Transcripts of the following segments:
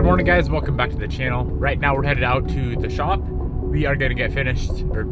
morning, guys. Welcome back to the channel. Right now we're headed out to the shop. We are going to get finished, or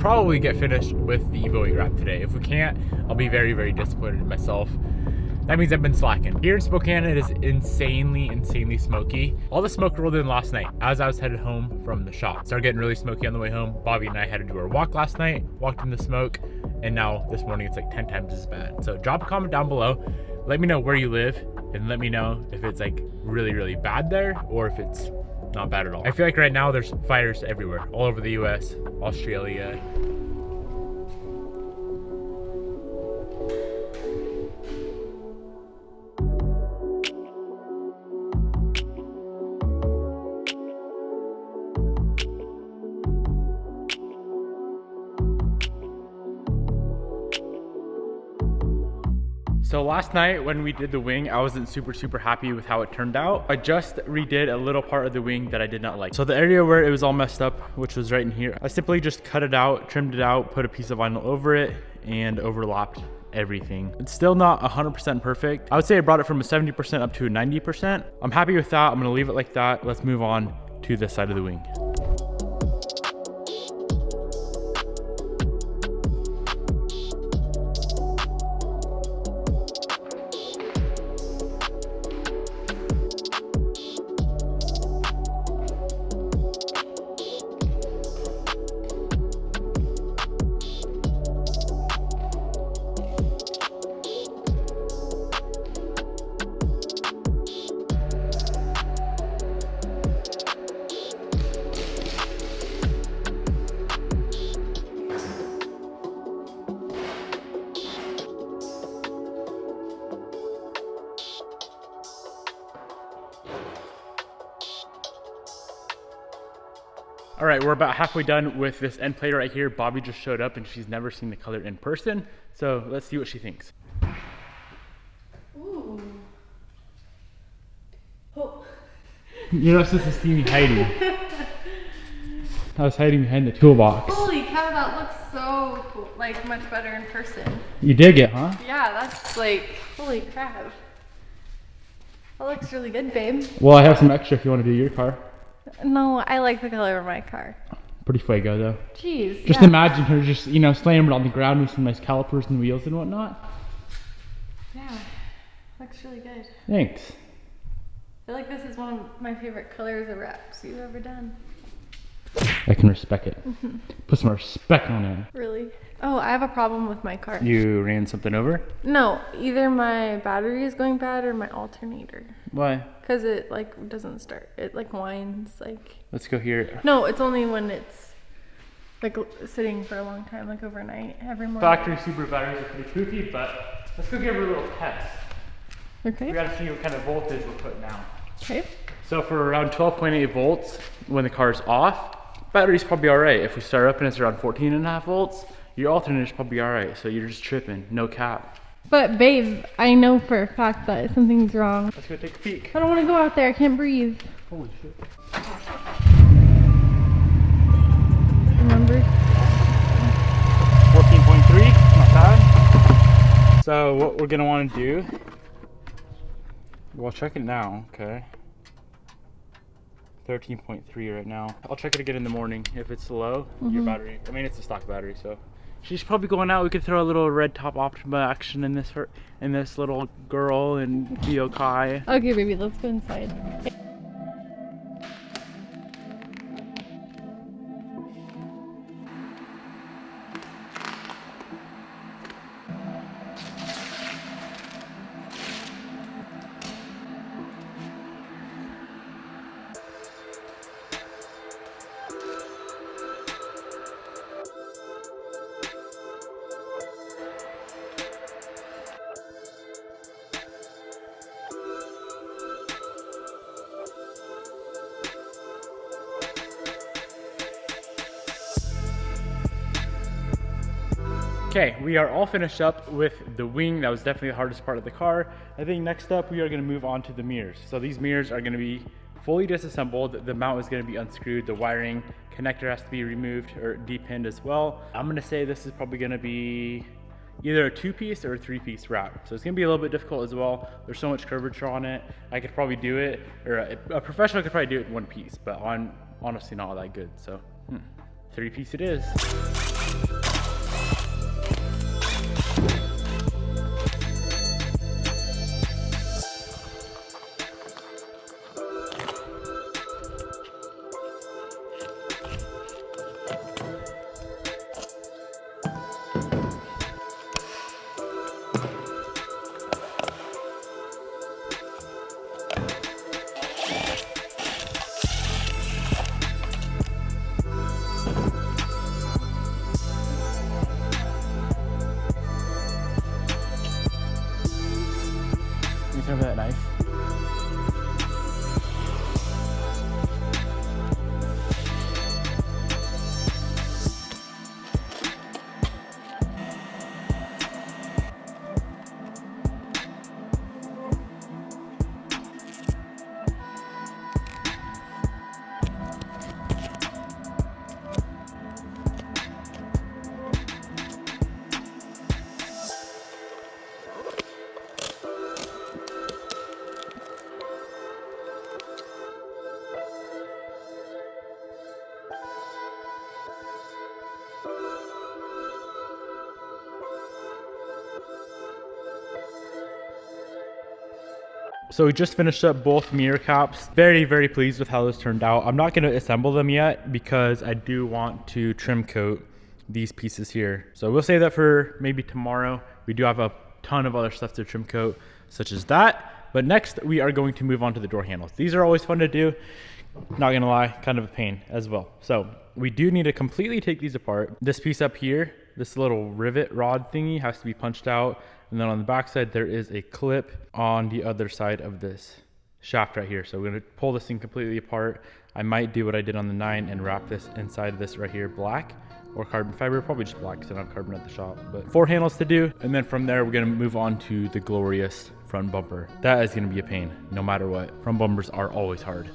probably get finished with the Evo wrap today. If we can't, I'll be very, very disappointed in myself. That means I've been slacking. Here in Spokane, it is insanely smoky. All the smoke rolled in last night as I was headed home from the shop. Started getting really smoky on the way home. Bobby and I had to do our walk last night, walked in the smoke, and now this morning it's like 10 times as bad. So drop a comment down below. Let me know where you live and let me know if it's like really bad there or if it's not bad at all. I feel like right now there's fires everywhere, all over the US, Australia. So last night when we did the wing, I wasn't super happy with how it turned out. I just redid a little part of the wing that I did not like. So the area where it was all messed up, which was right in here, I simply just cut it out, trimmed it out, put a piece of vinyl over it, and overlapped everything. It's still not 100% perfect. I would say I brought it from a 70% up to a 90%. I'm happy with that. I'm gonna leave it like that. Let's move on to this side of the wing. All right, we're about halfway done with this end plate right here. Bobby just showed up and she's never seen the color in person. So let's see what she thinks. Ooh. Oh. You're not supposed to see me hiding. I was hiding behind the toolbox. Holy cow, that looks so cool. Like much better in person. You dig it, huh? Yeah, that's like, holy crap. That looks really good, babe. Well, I have some extra if you want to do your car. No, I like the color of my car. Pretty fuego though. Jeez. Just imagine her just, you know, slamming it on the ground with some nice calipers and wheels and whatnot. Yeah, looks really good. Thanks. I feel like this is one of my favorite colors of wraps you've ever done. I can respect it. Put some respect on it. Really? Oh, I have a problem with my car. You ran something over? No, either my battery is going bad or my alternator. Why? Because it like doesn't start. It like whines like. Let's go here. No, it's only when it's like sitting for a long time, like overnight, every morning. Factory Subaru batteries are pretty kooky, but let's go give her a little test. Okay. We gotta see what kind of voltage we're putting out. Okay. So for around 12.8 volts, when the car's off, battery's probably all right. If we start up and it's around 14.5 volts, your alternator's probably all right. So you're just tripping, no cap. But babe, I know for a fact that something's wrong. Let's go take a peek. I don't want to go out there. I can't breathe. Holy shit. Remember? 14.3, not bad. So what we're gonna want to do, well, check it now, okay. 13.3 right now. I'll check it again in the morning. If it's low, your battery, I mean, it's a stock battery, so. She's probably going out. We could throw a little red top Optima action in this little girl and be okay. Okay, baby, let's go inside. Okay, we are all finished up with the wing. That was definitely the hardest part of the car. I think next up we are gonna move on to the mirrors. So these mirrors are gonna be fully disassembled. The mount is gonna be unscrewed. The wiring connector has to be removed or depinned as well. I'm gonna say this is probably gonna be either a 2-piece or a 3-piece wrap. So it's gonna be a little bit difficult as well. There's so much curvature on it. I could probably do it, or a professional could probably do it in 1 piece, but I'm honestly not that good. So 3-piece it is. Isn't that nice? So we just finished up both mirror caps. Very, very pleased with how this turned out. I'm not gonna assemble them yet because I do want to trim coat these pieces here. So we'll save that for maybe tomorrow. We do have a ton of other stuff to trim coat, such as that. But next we are going to move on to the door handles. These are always fun to do. Not gonna lie, kind of a pain as well. So we do need to completely take these apart. This piece up here, this little rivet rod thingy has to be punched out. And then on the back side, there is a clip on the other side of this shaft right here. So we're gonna pull this thing completely apart. I might do what I did on the 9 and wrap this inside of this right here black or carbon fiber, probably just black because I don't have carbon at the shop. But 4 handles to do. And then from there, we're gonna move on to the glorious front bumper. That is gonna be a pain, no matter what. Front bumpers are always hard.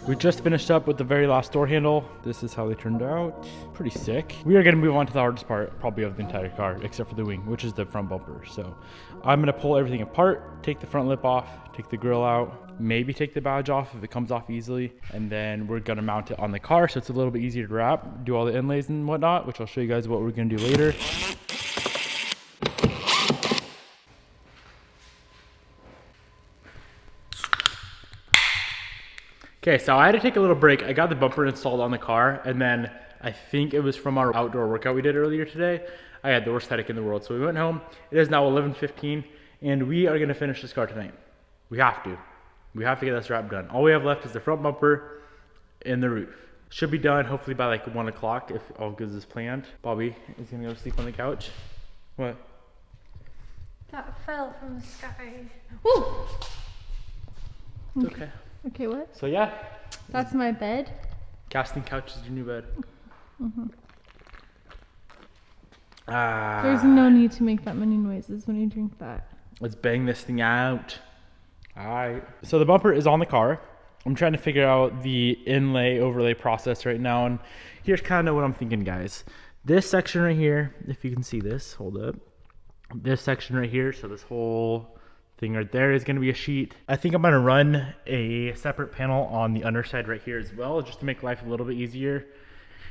We just finished up with the very last door handle. This is how they turned out. Pretty sick. We are gonna move on to the hardest part, probably of the entire car, except for the wing, which is the front bumper. So I'm gonna pull everything apart, take the front lip off, take the grill out, maybe take the badge off if it comes off easily, and then we're gonna mount it on the car so it's a little bit easier to wrap, do all the inlays and whatnot, which I'll show you guys what we're gonna do later. Okay, so I had to take a little break. I got the bumper installed on the car, and then I think it was from our outdoor workout we did earlier today. I had the worst headache in the world, so we went home. It is now 11:15, and we are gonna finish this car tonight. We have to. We have to get this wrap done. All we have left is the front bumper and the roof. Should be done hopefully by like 1 o'clock if all goes as planned. Bobby is gonna go sleep on the couch. What? That fell from the sky. Woo! It's okay. Okay, what? So yeah. That's my bed. Casting couch is your new bed. There's no need to make that many noises when you drink that. Let's bang this thing out. All right. So the bumper is on the car. I'm trying to figure out the inlay overlay process right now. And here's kind of what I'm thinking, guys. This section right here, if you can see this, hold up. This section right here, so this whole thing right there is gonna be a sheet. I think I'm gonna run a separate panel on the underside right here as well, just to make life a little bit easier.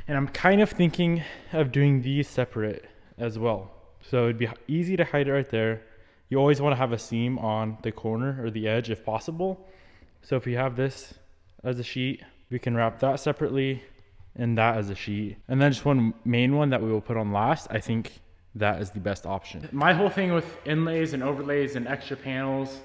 And I'm kind of thinking of doing these separate as well. So it'd be easy to hide it right there. You always wanna have a seam on the corner or the edge if possible. So if you have this as a sheet, we can wrap that separately and that as a sheet. And then just one main one that we will put on last. I think that is the best option. My whole thing with inlays and overlays and extra panels,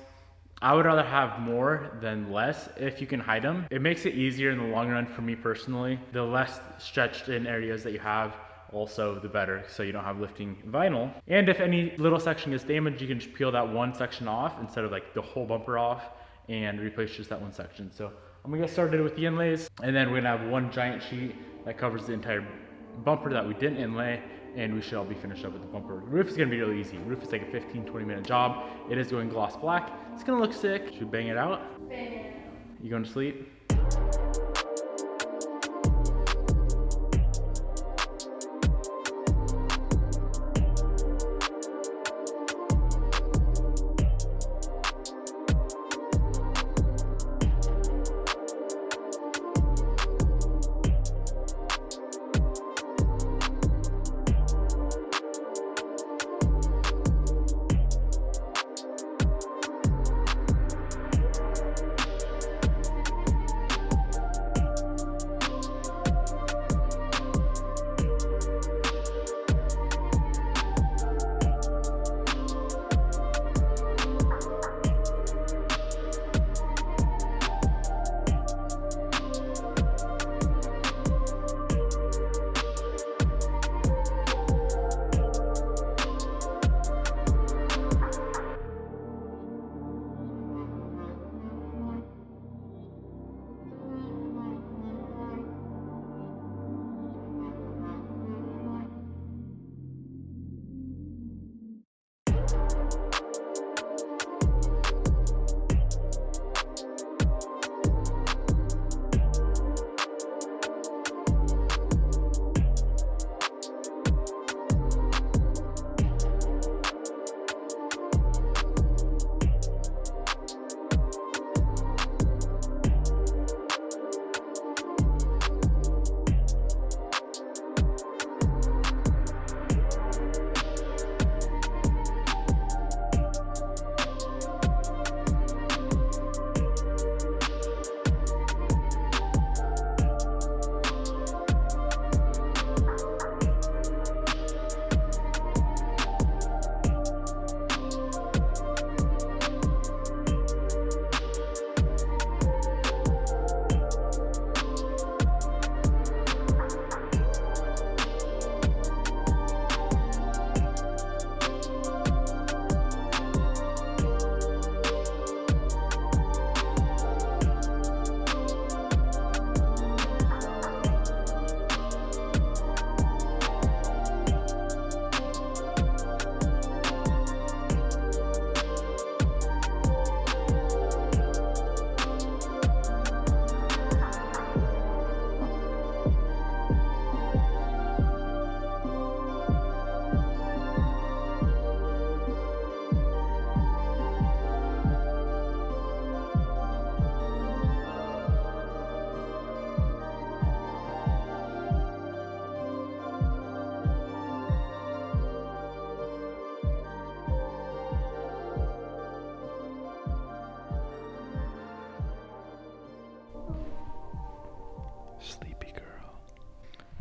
I would rather have more than less if you can hide them. It makes it easier in the long run for me personally. The less stretched in areas that you have, also the better, so you don't have lifting vinyl. And if any little section gets damaged, you can just peel that one section off instead of like the whole bumper off and replace just that one section. So I'm gonna get started with the inlays, and then we're gonna have one giant sheet that covers the entire bumper that we didn't inlay, and we should all be finished up with the bumper. The roof is gonna be really easy. The roof is like a 15-20 minute job. It is going gloss black. It's gonna look sick. Should we bang it out? Bang it. You going to sleep?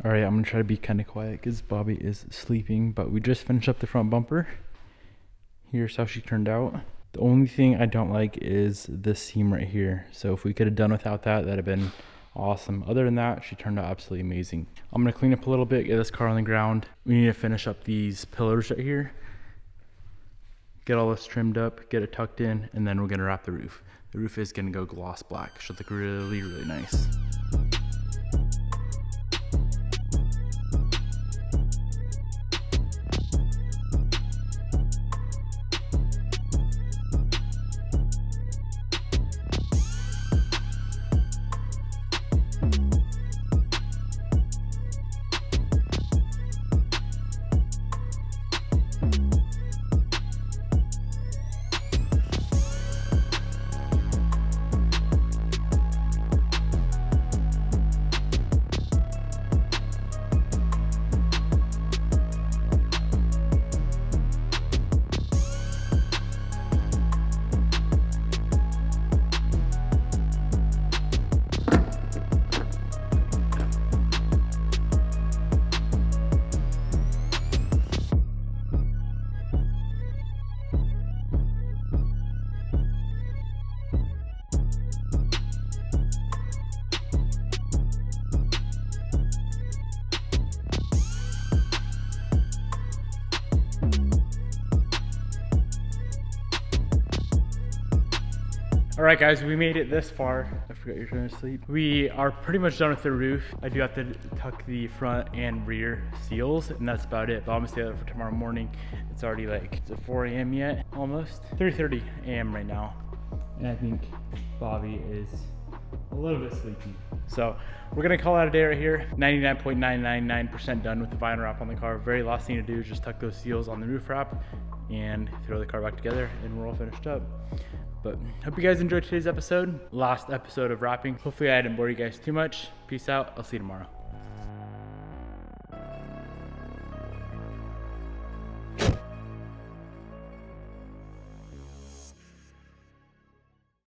All right, I'm gonna try to be kind of quiet because Bobby is sleeping, but we just finished up the front bumper. Here's how she turned out. The only thing I don't like is this seam right here. So if we could have done without that, that'd have been awesome. Other than that, she turned out absolutely amazing. I'm gonna clean up a little bit, get this car on the ground. We need to finish up these pillars right here. get all this trimmed up, get it tucked in, and then we're gonna wrap the roof. The roof is gonna go gloss black. Should look really, really nice. All right, guys, we made it this far. I forgot you're trying to sleep. We are pretty much done with the roof. I do have to tuck the front and rear seals, and that's about it. But I'm gonna stay there for tomorrow morning. It's already like, is it 4 a.m. yet? Almost. 3:30 a.m. right now. And I think Bobby is a little bit sleepy. So we're gonna call it a day right here. 99.999% done with the vinyl wrap on the car. Very last thing to do is just tuck those seals on the roof wrap and throw the car back together, and we're all finished up. But hope you guys enjoyed today's episode. Last episode of wrapping. Hopefully I didn't bore you guys too much. Peace out. I'll see you tomorrow.